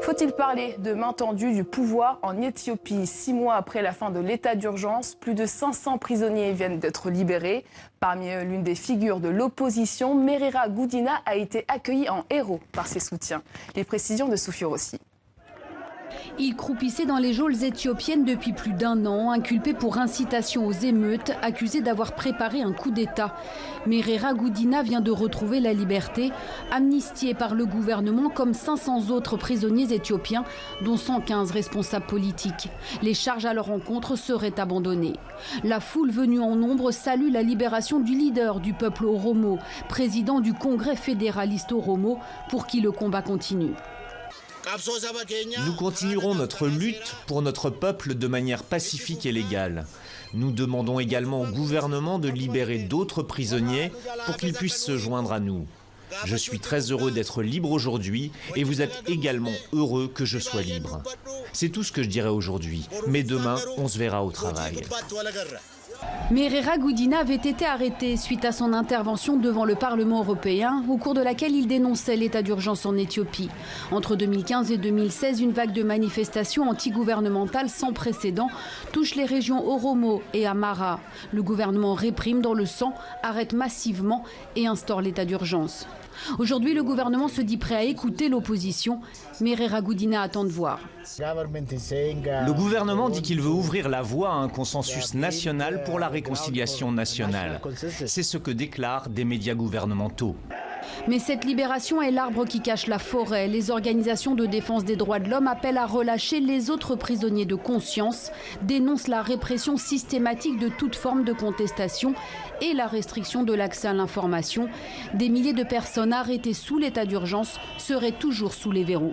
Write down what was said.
Faut-il parler de main tendue du pouvoir en Éthiopie? 6 mois après la fin de l'état d'urgence, plus de 500 prisonniers viennent d'être libérés. Parmi eux, l'une des figures de l'opposition, Merera Gudina, a été accueillie en héros par ses soutiens. Les précisions de Sophie Rossi. Il croupissait dans les geôles éthiopiennes depuis plus d'1 an, inculpé pour incitation aux émeutes, accusé d'avoir préparé un coup d'État. Merera Gudina vient de retrouver la liberté, amnistié par le gouvernement comme 500 autres prisonniers éthiopiens, dont 115 responsables politiques. Les charges à leur encontre seraient abandonnées. La foule venue en nombre salue la libération du leader du peuple Oromo, président du Congrès fédéraliste Oromo, pour qui le combat continue. Nous continuerons notre lutte pour notre peuple de manière pacifique et légale. Nous demandons également au gouvernement de libérer d'autres prisonniers pour qu'ils puissent se joindre à nous. Je suis très heureux d'être libre aujourd'hui et vous êtes également heureux que je sois libre. C'est tout ce que je dirais aujourd'hui, mais demain, on se verra au travail. Merera Gudina avait été arrêté suite à son intervention devant le Parlement européen, au cours de laquelle il dénonçait l'état d'urgence en Éthiopie. Entre 2015 et 2016, une vague de manifestations antigouvernementales sans précédent touche les régions Oromo et Amhara. Le gouvernement réprime dans le sang, arrête massivement et instaure l'état d'urgence. Aujourd'hui, le gouvernement se dit prêt à écouter l'opposition. Merera Gudina attend de voir. Le gouvernement dit qu'il veut ouvrir la voie à un consensus national pour la réconciliation nationale. C'est ce que déclarent des médias gouvernementaux. Mais cette libération est l'arbre qui cache la forêt. Les organisations de défense des droits de l'homme appellent à relâcher les autres prisonniers de conscience, dénoncent la répression systématique de toute forme de contestation et la restriction de l'accès à l'information. Des milliers de personnes arrêtées sous l'état d'urgence seraient toujours sous les verrous.